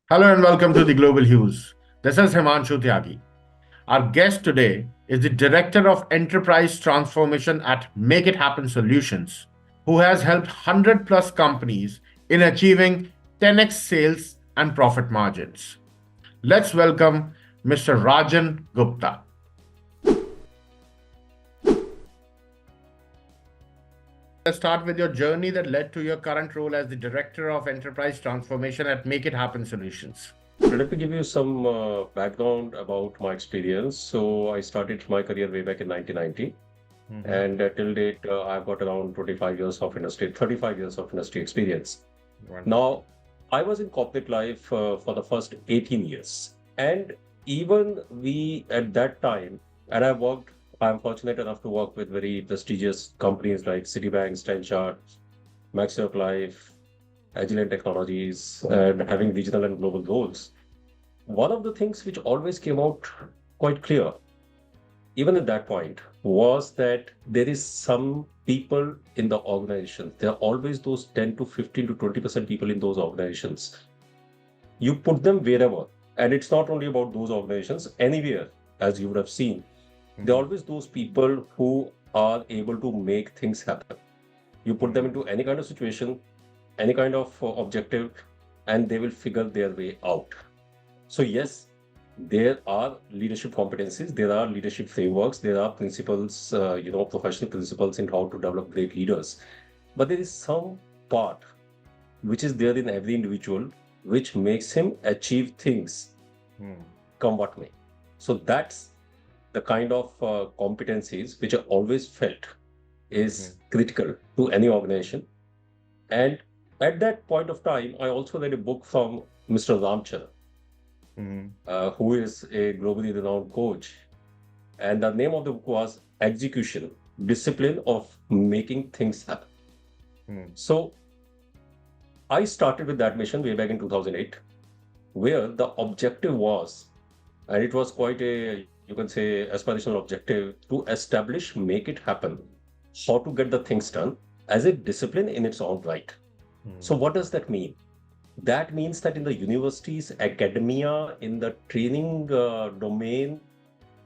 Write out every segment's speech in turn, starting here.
Hello and welcome to the Global Hues. This is Himanshu Tyagi. Our guest today is the Director of Enterprise Transformation at Make It Happen Solutions, who has helped 100 plus companies in achieving 10x sales and profit margins. Let's welcome Mr. Rajan Gupta. Let's start with your journey that led to your current role as the Director of Enterprise Transformation at Make It Happen Solutions. Let me give you some background about my experience. So I started my career way back in 1990, and till date, I've got around 25 years of industry, 35 years of industry experience. Wonderful. Now, I was in corporate life for the first 18 years, and even we at that time, and I'm fortunate enough to work with very prestigious companies like Citibank, Stanchart, Maxwell Life, Agilent Technologies, and having regional and global roles. One of the things which always came out quite clear, even at that point, was that there is some people in the organization. There are always those 10 to 15 to 20% people in those organizations. You put them wherever, and it's not only about those organizations, anywhere, as you would have seen. There are always those people who are able to make things happen. You put them into any kind of situation, any kind of objective, and they will figure their way out. So yes, there are leadership competencies, there are leadership frameworks, there are principles, professional principles in how to develop great leaders. But there is some part which is there in every individual, which makes him achieve things, come what may. So that's the kind of competencies which I always felt is critical to any organization. And at that point of time, I also read a book from Mr. Ramcharan, who is a globally renowned coach. And the name of the book was Execution, Discipline of Making Things Happen. So I started with that mission way back in 2008, where the objective was, and it was quite a, you can say, aspirational objective to establish, make it happen, how to get the things done as a discipline in its own right. So what does that mean? That means that in the universities, academia, in the training domain,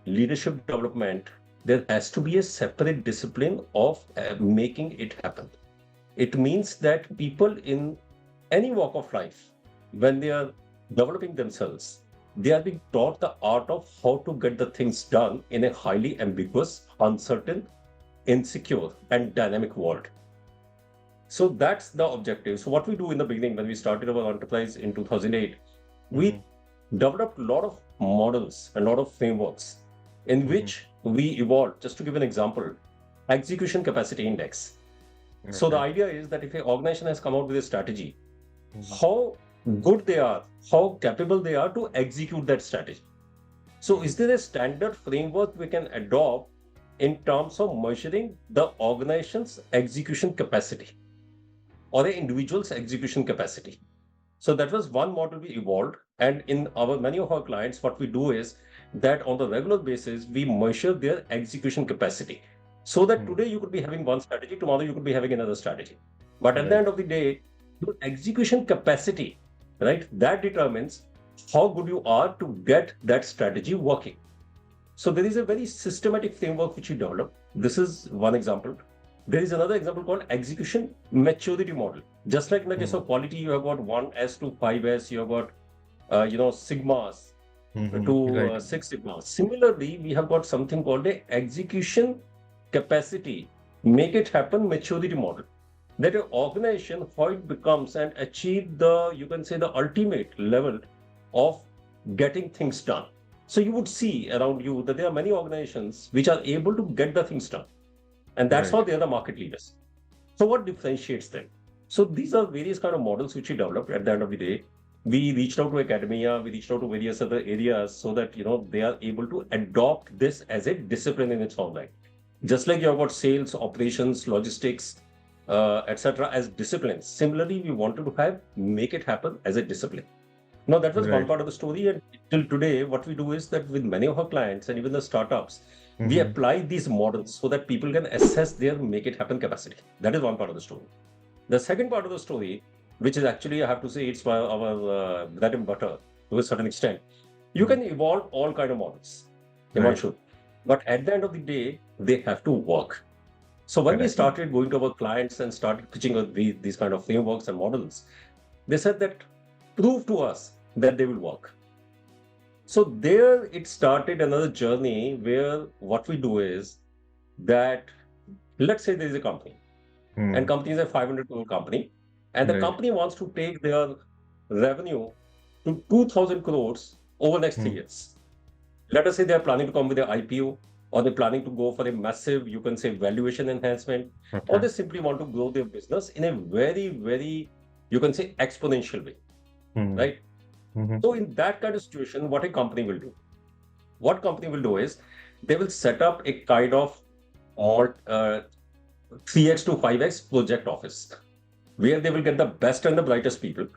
leadership development, there has to be a separate discipline of making it happen. It means that people in any walk of life, when they are developing themselves, they are being taught the art of how to get the things done in a highly ambiguous, uncertain, insecure, and dynamic world. So that's the objective. So what we do in the beginning, when we started our enterprise in 2008, we developed a lot of models, a lot of frameworks in which we evolved. Just to give an example, execution capacity index. So the idea is that if an organization has come out with a strategy, how good they are, how capable they are to execute that strategy. So is there a standard framework we can adopt in terms of measuring the organization's execution capacity or an individual's execution capacity? So that was one model we evolved. And in our many of our clients, what we do is that on the regular basis, we measure their execution capacity. So that today you could be having one strategy, tomorrow you could be having another strategy. But at the end of the day, your execution capacity, right, that determines how good you are to get that strategy working. So there is a very systematic framework which we develop. This is one example. There is another example called execution maturity model. Just like in the case of quality, you have got 1S to 5S, you have got, sigmas to 6 sigmas. Similarly, we have got something called a execution capacity, make it happen maturity model. That an organization, how it becomes and achieve the, you can say, the ultimate level of getting things done. So you would see around you that there are many organizations which are able to get the things done. And that's how they are the market leaders. So what differentiates them? So these are various kind of models which we developed. At the end of the day, we reached out to academia, we reached out to various other areas so that, they are able to adopt this as a discipline in its own right. Just like you have got sales, operations, logistics, etc. as disciplines. Similarly, we wanted to make it happen as a discipline. Now, that was one part of the story. And till today, what we do is that with many of our clients and even the startups, We Mm-hmm. apply these models so that people can assess their make it happen capacity. That is one part of the story. The second part of the story, which is actually, I have to say, it's our bread and butter to a certain extent. You Mm. can evolve all kind of models, Right. Himanshu, but at the end of the day, they have to work. So when we Correct. started going to our clients and started pitching these kind of frameworks and models, they said that prove to us that they will work. So there it started another journey where what we do is that, let's say there is a company, and Mm. company is a 500 crore company, and the Right. company wants to take their revenue to 2,000 crores over next three Mm. years. Let us say they are planning to come with an IPO, or they're planning to go for a massive, you can say, valuation enhancement, or Okay. they simply want to grow their business in a very, very, you can say, exponential way, Mm. right? Mm-hmm. So in that kind of situation, what a company will do? What company will do is they will set up a kind of or 3x to 5x project office where they will get the best and the brightest people.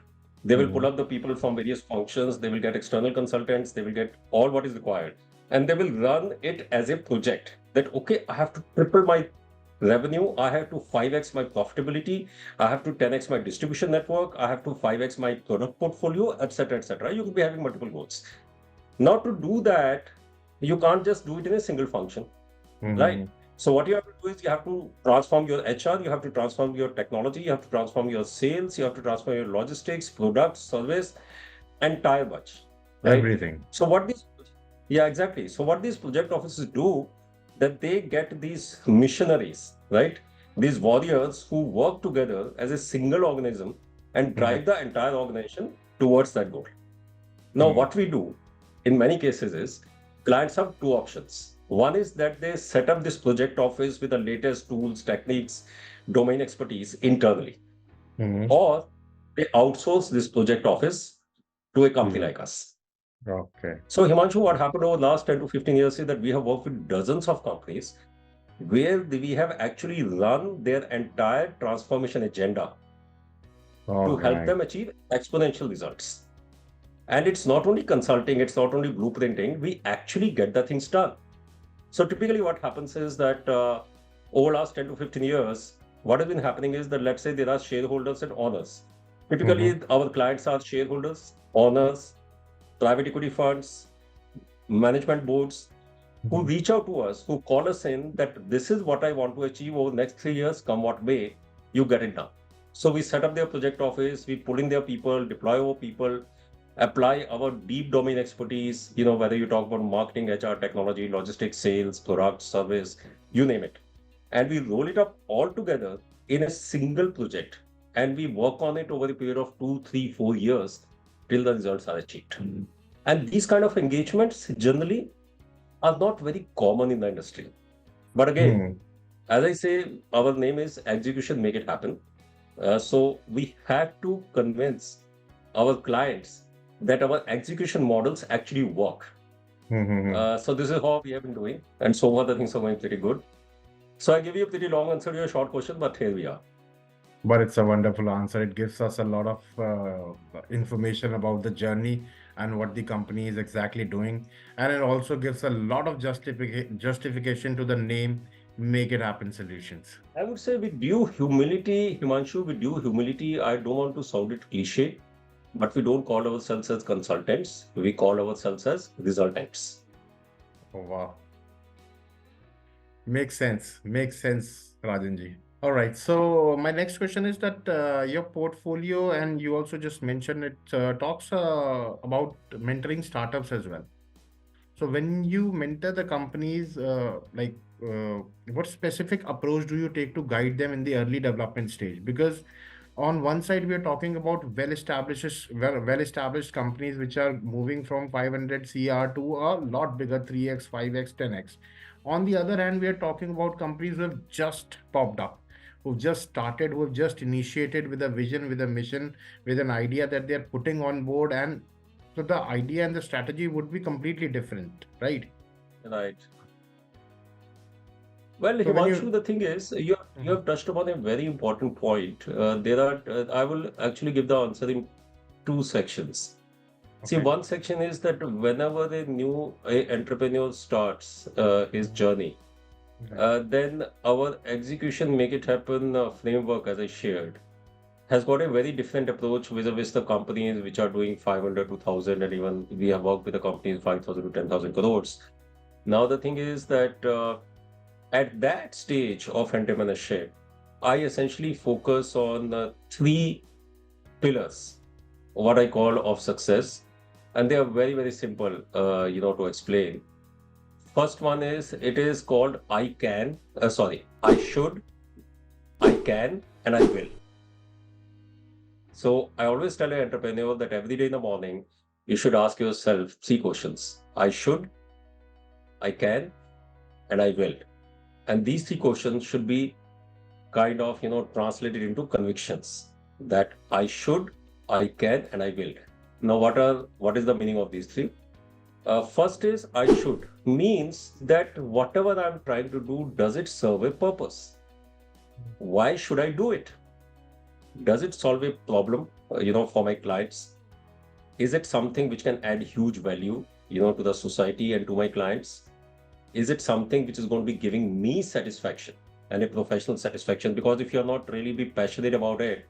They will Mm-hmm. pull up the people from various functions. They will get external consultants. They will get all what is required. And they will run it as a project that, okay, I have to triple my revenue. I have to 5x my profitability. I have to 10x my distribution network. I have to 5x my product portfolio, etc., etc. You could be having multiple goals. Now, to do that, you can't just do it in a single function, right? Mm-hmm. So what you have to do is you have to transform your HR, you have to transform your technology, you have to transform your sales, you have to transform your logistics, products, service, entire bunch, right? Everything. So what these, yeah, exactly. So what these project offices do, that they get these missionaries, right? These warriors who work together as a single organism and Mm. drive the entire organization towards that goal. Now, Mm. what we do in many cases is clients have two options. One is that they set up this project office with the latest tools, techniques, domain expertise internally, Mm-hmm. or they outsource this project office to a To company you. like us. Okay. So, Himanshu, what happened over the last 10 to 15 years is that we have worked with dozens of companies where we have actually run their entire transformation agenda All to help right. them achieve exponential results. And it's not only consulting, it's not only blueprinting, we actually get the things done. So typically what happens is that over last 10 to 15 years, what has been happening is that let's say there are shareholders and owners. Mm-hmm. Typically our clients are shareholders, owners, private equity funds, management boards who Mm-hmm. reach out to us, who call us in that this is what I want to achieve over the next 3 years, come what may, you get it done. So we set up their project office, we pull in their people, deploy our people, apply our deep domain expertise, whether you talk about marketing, HR, technology, logistics, sales, product, service, you name it. And we roll it up all together in a single project. And we work on it over a period of 2, 3, 4 years till the results are achieved. And these kind of engagements generally are not very common in the industry. But again, Mm. as I say, our name is execution, make it happen. So we had to convince our clients that our execution models actually work. Mm-hmm. So this is how we have been doing, and so far the things are going pretty good. So I give you a pretty long answer to your short question, but here we are. But it's a wonderful answer. It gives us a lot of information about the journey and what the company is exactly doing. And it also gives a lot of justification to the name Make It Happen Solutions. I would say with due humility, Himanshu, with due humility, I don't want to sound it cliche, but we don't call ourselves as consultants. We call ourselves as resultants. Oh, wow. Makes sense. Makes sense, Rajanji. All right. So my next question is that your portfolio, and you also just mentioned it, talks about mentoring startups as well. So when you mentor the companies, what specific approach do you take to guide them in the early development stage? Because on one side, we are talking about well-established companies which are moving from 500 CR to a lot bigger, 3x, 5x, 10x. On the other hand, we are talking about companies who have just popped up, who've just started, who have just initiated with a vision, with a mission, with an idea that they're putting on board, and so the idea and the strategy would be completely different, right? Right. Well, So when Himanshu, you, the thing is, you Mhm. have touched upon a very important point. I will actually give the answer in two sections. See, Okay. one section is that whenever a entrepreneur starts his Mhm. journey, Right. then our execution make it happen framework, as I shared, has got a very different approach vis-a-vis the companies which are doing 500 to 1000, and even we have worked with the companies 5000 to 10,000 crores. Now the thing is that at that stage of entrepreneurship, I essentially focus on three pillars, what I call of success, and they are very very simple, to explain. First one is, it is called I should, I can, and I will. So I always tell an entrepreneur that every day in the morning, you should ask yourself three questions: I should, I can, and I will. And these three questions should be kind of, translated into convictions that I should, I can, and I will. Now, what is the meaning of these three? First is I should means that whatever I'm trying to do, does it serve a purpose? Why should I do it? Does it solve a problem, for my clients? Is it something which can add huge value, to the society and to my clients? Is it something which is going to be giving me satisfaction and a professional satisfaction? Because if you're not really be passionate about it,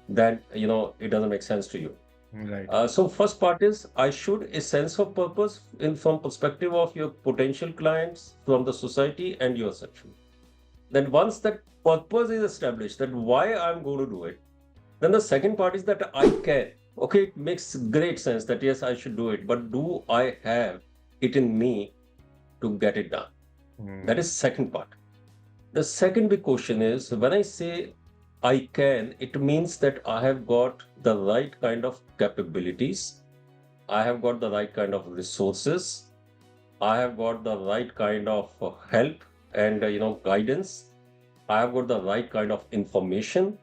then, it doesn't make sense to you. Right. So first part is I should a sense of purpose in from perspective of your potential clients, from the society and yourself. Then once that purpose is established, that why I'm going to do it, then the second part is that I can. Okay, it makes great sense that yes, I should do it, but do I have it in me to get it done? That Mm. is second part. The second big question is, when I say I can, it means that I have got the right kind of capabilities, I have got the right kind of resources, I have got the right kind of help and guidance, I have got the right kind of information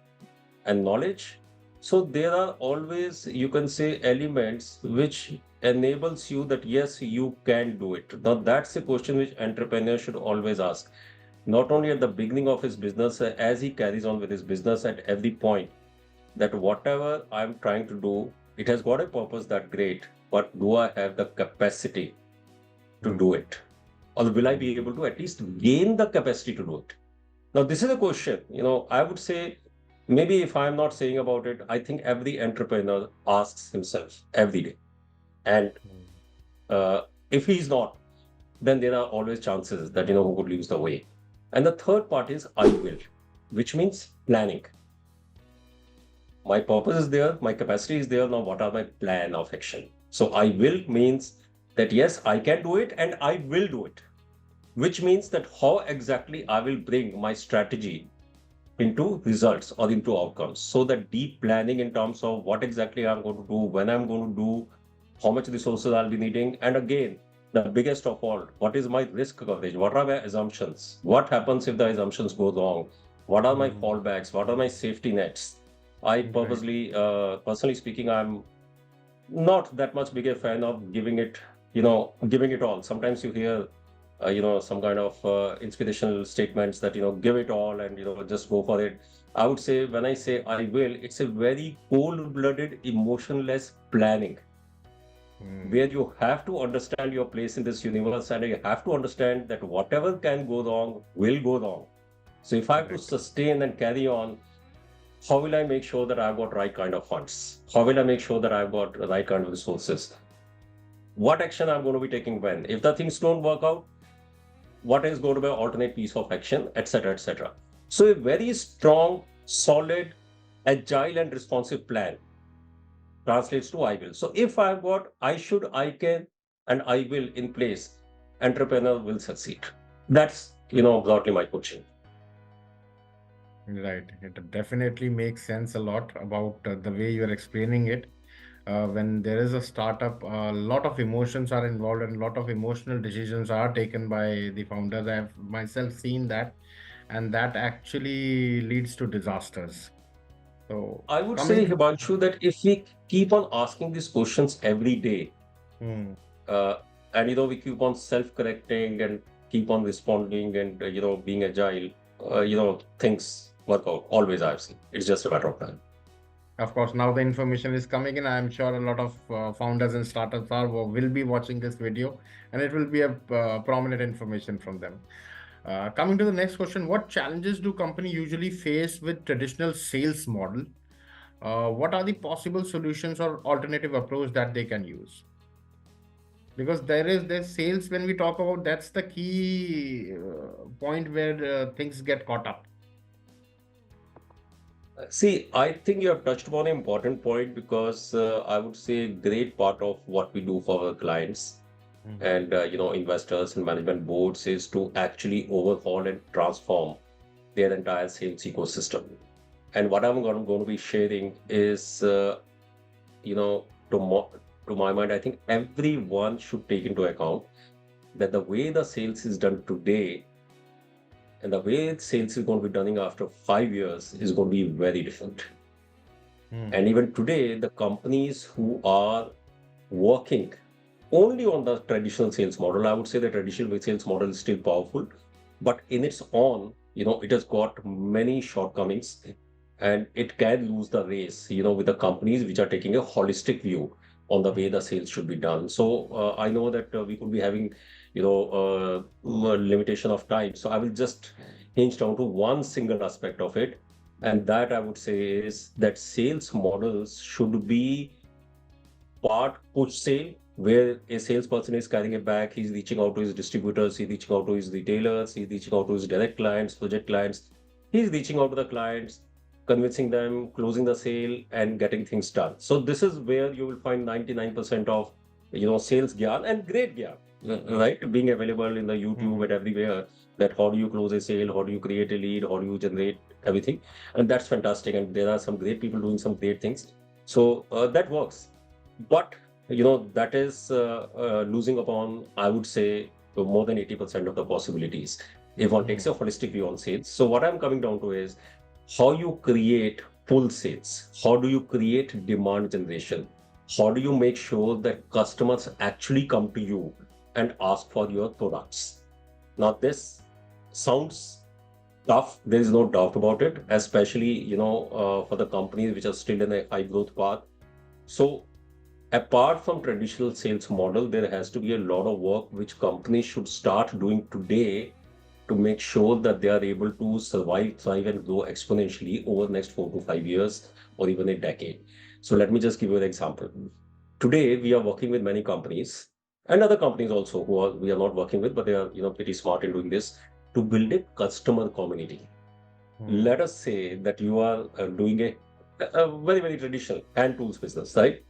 and knowledge. So there are always, you can say, elements which enables you that yes, you can do it. Now that's a question which entrepreneur should always ask, not only at the beginning of his business, as he carries on with his business at every point, that whatever I'm trying to do, it has got a purpose, that great, but do I have the capacity to Mm. do it? Or will I be Mm. able to at least gain the capacity to do it? Now, this is a question, I would say, maybe if I'm not saying about it, I think every entrepreneur asks himself every day. And Mm. uh, if he's not, then there are always chances that, who could lose the way. And the third part is I will, which means planning. My purpose is there, my capacity is there. Now, what are my plan of action? So I will means that yes, I can do it and I will do it, which means that how exactly I will bring my strategy into results or into outcomes. So the deep planning in terms of what exactly I'm going to do, when I'm going to do, how much resources I'll be needing. And again, the biggest of all, what is my risk coverage? What are my assumptions? What happens if the assumptions go wrong? What are my Mm. fallbacks? What are my safety nets? I Right. purposely, personally speaking, I'm not that much big a fan of giving it all. Sometimes you hear, some kind of inspirational statements that, give it all and, just go for it. I would say, when I say I will, it's a very cold-blooded, emotionless planning Mm. where you have to understand your place in this universe and you have to understand that whatever can go wrong will go wrong. So if I have to Right. sustain and carry on, how will I make sure that I've got right kind of funds? How will I make sure that I've got the right kind of resources? What action I'm going to be taking when? If the things don't work out, what is going to be an alternate piece of action, etc., etc. So a very strong, solid, agile, and responsive plan translates to I will. So if I've got I should, I can, and I will in place, entrepreneur will succeed. That's broadly my coaching. Right. It definitely makes sense a lot about the way you're explaining it. When there is a startup, a lot of emotions are involved and a lot of emotional decisions are taken by the founders. I've myself seen that, and that actually leads to disasters. So, I would say, coming. Himanshu, that if we keep on asking these questions every day, Hmm. uh, and we keep on self-correcting and keep on responding and being agile, things work out. Always, I've seen. It's just a matter of time. Of course, now the information is coming in. I'm sure a lot of founders and startups will be watching this video, and it will be a prominent information from them. Coming to the next question, what challenges do company usually face with traditional sales model? What are the possible solutions or alternative approach that they can use? Because there's sales when we talk about, that's the key point where things get caught up. See, I think you have touched upon an important point because I would say a great part of what we do for our clients Mhm. and investors and management boards is to actually overhaul and transform their entire sales ecosystem. And what I'm going to be sharing is, you know, to, to my mind, I think everyone should take into account that the way the sales is done today and the way sales is going to be done after 5 years is going to be very different. Hmm. And even today, the companies who are working only on the traditional sales model, I would say the traditional sales model is still powerful, but in its own, it has got many shortcomings and it can lose the race, with the companies which are taking a holistic view on the way the sales should be done. So I know that we could be having, limitation of time. So I will just hinge down to one single aspect of it. And that I would say is that sales models should be part push sale, where a salesperson is carrying a bag, he's reaching out to his distributors, he's reaching out to his retailers, he's reaching out to his direct clients, project clients, he's reaching out to the clients, convincing them, closing the sale, and getting things done. So this is where you will find 99% of sales gyan and great gyan, right? Being available in the YouTube Hmm. and everywhere. That how do you close a sale, how do you create a lead, how do you generate everything, and that's fantastic. And there are some great people doing some great things. So that works, but that is losing upon, I would say, more than 80% of the possibilities if one takes Hmm. a holistic view on sales. So what I'm coming down to is how you create full sales, how do you create demand generation, how do you make sure that customers actually come to you and ask for your products. Now this sounds tough, there is no doubt about it, especially for the companies which are still in a high growth path. So apart from traditional sales model, there has to be a lot of work which companies should start doing today to make sure that they are able to survive, thrive, and grow exponentially over the next 4 to 5 years or even a decade. So let me just give you an example. Today, we are working with many companies and other companies also who are we are not working with, but they are pretty smart in doing this to build a customer community. Hmm. Let us say that you are doing a very very traditional hand tools business, right?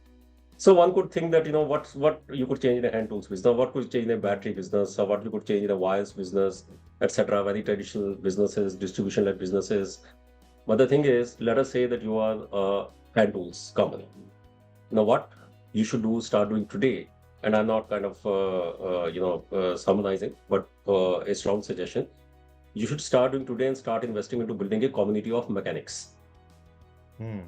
So one could think that what you could change in a hand tools business, what could change in a battery business, or what you could change in a wires business, etc. Very traditional businesses, distribution-led businesses. But the thing is, let us say that you are a hand tools company. Now, what you should do, start doing today, and I'm not kind of summarizing, but a strong suggestion. You should start doing today and start investing into building a community of mechanics. Hmm.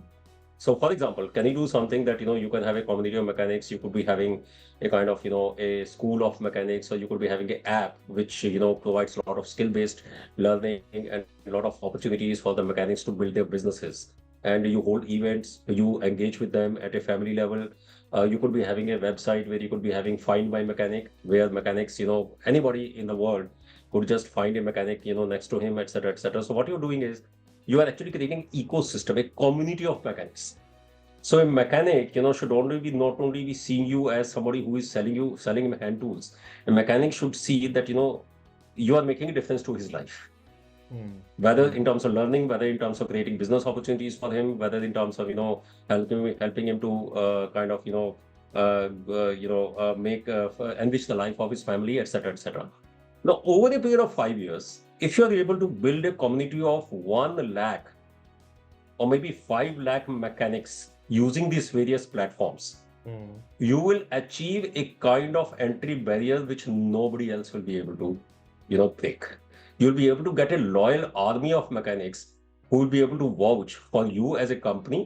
So, for example, can you do something that you can have a community of mechanics? You could be having a kind of a school of mechanics, or you could be having an app which provides a lot of skill-based learning and a lot of opportunities for the mechanics to build their businesses. And you hold events, you engage with them at a family level. You could be having a website where you could be having Find My Mechanic, where mechanics, anybody in the world could just find a mechanic, next to him, etc., etc. So what you're doing is you are actually creating ecosystem, a community of mechanics. So a mechanic, should only be not only be seeing you as somebody who is selling him hand tools. A mechanic should see that you are making a difference to his life, Hmm. whether Hmm. in terms of learning, whether in terms of creating business opportunities for him, whether in terms of helping him to kind of make enrich the life of his family, etc., etc. Now, over a period of 5 years, if you are able to build a community of 1 lakh or maybe 5 lakh mechanics using these various platforms, Hmm. you will achieve a kind of entry barrier which nobody else will be able to, break. You'll be able to get a loyal army of mechanics who will be able to vouch for you as a company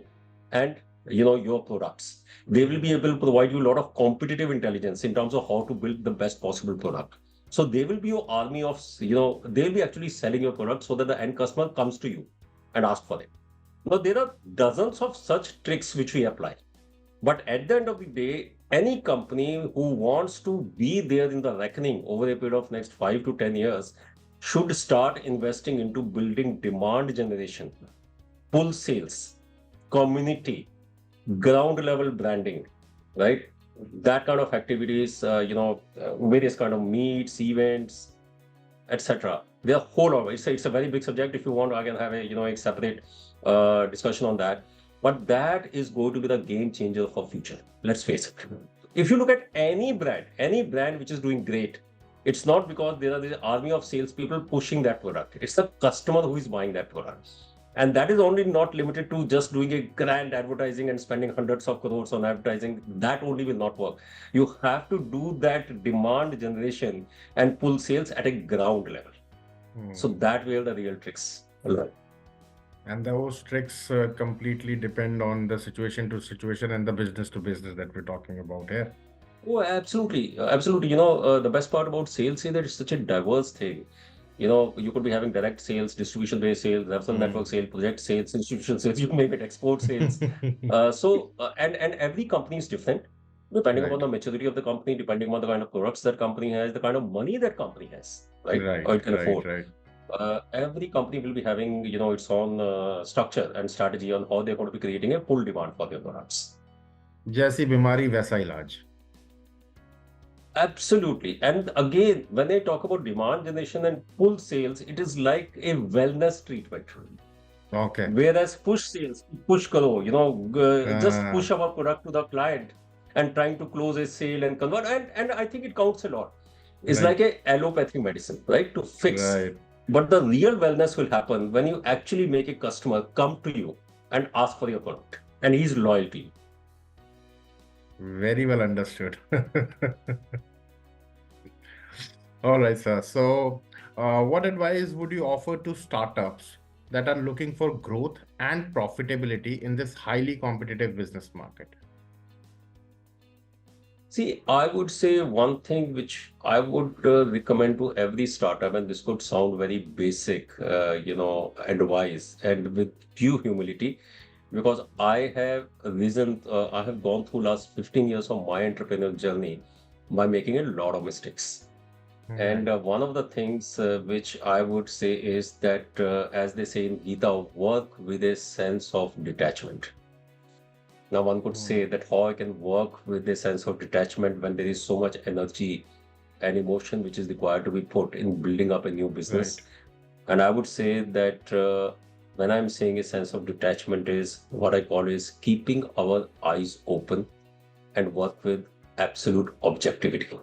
and your products. They will be Hmm. able to provide you a lot of competitive intelligence in terms of how to build the best possible product. So they will be your army of, they'll be actually selling your product so that the end customer comes to you and asks for it. Now, there are dozens of such tricks which we apply. But at the end of the day, any company who wants to be there in the reckoning over a period of next 5 to 10 years should start investing into building demand generation, pull sales, community, ground level branding, right? That kind of activities, various kind of meets, events, etc. There are whole lot. It's a very big subject. If you want, I can have a separate discussion on that. But that is going to be the game changer for future. Let's face it. If you look at any brand which is doing great, it's not because there are this army of salespeople pushing that product. It's the customer who is buying that product. And that is only not limited to just doing a grand advertising and spending hundreds of crores on advertising. That only will not work. You have to do that demand generation and pull sales at a ground level. So Hmm. that where the real tricks lie. And those tricks completely depend on the situation to situation and the business to business that we're talking about here. Oh, absolutely. Absolutely. The best part about sales is that it's such a diverse thing. You could be having direct sales, distribution-based sales, referral network Hmm. sales, project sales, institutional sales, you name it, export sales. And every company is different, depending upon Right, the maturity of the company, depending on the kind of products that company has, the kind of money that company has, right? right, Or it can right, afford. right. Every company will be having, its own structure and strategy on how they're going to be creating a pull demand for their products. जैसी बीमारी वैसा इलाज. Absolutely. And again, when I talk about demand generation and pull sales, it is like a wellness treatment. Okay. Whereas push sales, push karo, just Uh, push our product to the client and trying to close a sale and convert. And I think it counts a lot. It's like right, a allopathy medicine, right? To fix. right. But the real wellness will happen when you actually make a customer come to you and ask for your product. And he's loyal to you. Very well understood. All right, sir. So, what advice would you offer to startups that are looking for growth and profitability in this highly competitive business market? See, I would say one thing which I would recommend to every startup, and this could sound very basic, advice, and with due humility, because I have gone through last 15 years of my entrepreneurial journey by making a lot of mistakes. And Right. one of the things which I would say is that, as they say in Gita, work with a sense of detachment. Now, one could say Hmm. that how I can work with a sense of detachment when there is so much energy and emotion which is required to be put in building up a new Right. business. And I would say that when I'm saying a sense of detachment is what I call is keeping our eyes open and work with absolute objectivity.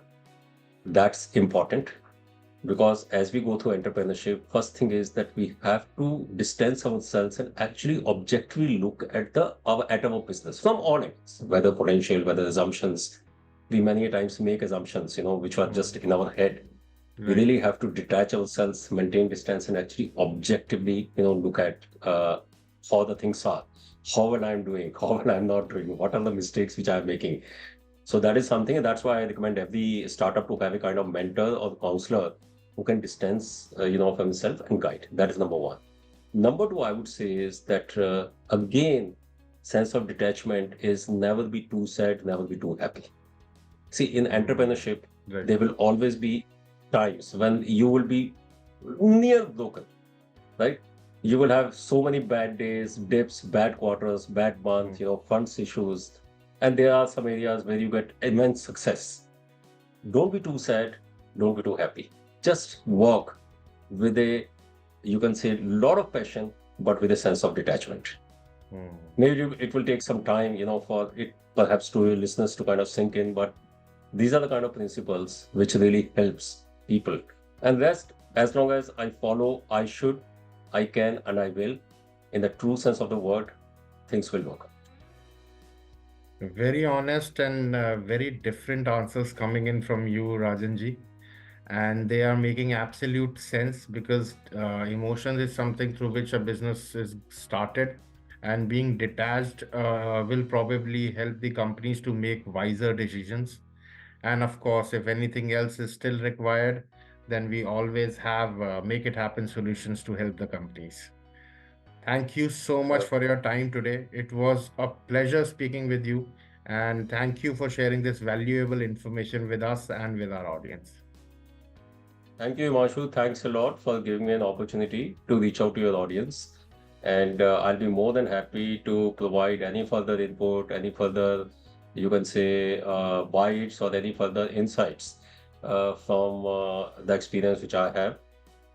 That's important because as we go through entrepreneurship, first thing is that we have to distance ourselves and actually objectively look at our business from all angles, whether potential, whether assumptions. We many times make assumptions, which are just Hmm. in our head. We Right. really have to detach ourselves, maintain distance, and actually objectively, look at how the things are, how well I'm doing, how well I'm not doing, what are the mistakes which I'm making. So that is something, and that's why I recommend every startup to have a kind of mentor or counselor who can distance, of himself and guide. That is number one. Number two, I would say is that again, sense of detachment is never be too sad, never be too happy. See, in Hmm. entrepreneurship, Right. there will always be times when you will be near broken, right? You will have so many bad days, dips, bad quarters, bad Hmm. months, funds issues. And there are some areas where you get immense success. Don't be too sad. Don't be too happy. Just work with you can say, lot of passion, but with a sense of detachment. Hmm. Maybe it will take some time, for it perhaps to your listeners to kind of sink in, but these are the kind of principles which really helps people. And rest, as long as I follow, I should, I can, and I will, in the true sense of the word, things will work. Very honest and very different answers coming in from you, Rajanji. And they are making absolute sense because emotions is something through which a business is started, and being detached will probably help the companies to make wiser decisions. And of course, if anything else is still required, then we always have make it happen solutions to help the companies. Thank you so much So for your time today. It was a pleasure speaking with you, and thank you for sharing this valuable information with us and with our audience. thank you, Himanshu. Thanks a lot for giving me an opportunity to reach out to your audience. And I'll be more than happy to provide any further input, any further, you can say, bites or any further insights from the experience which I have.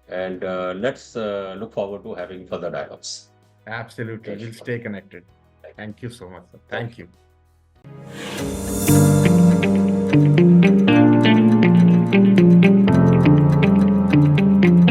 And let's look forward to having further dialogues. Absolutely. Yes, We'll sure. stay connected. Thank you so much, sir. Thank Thank you. you.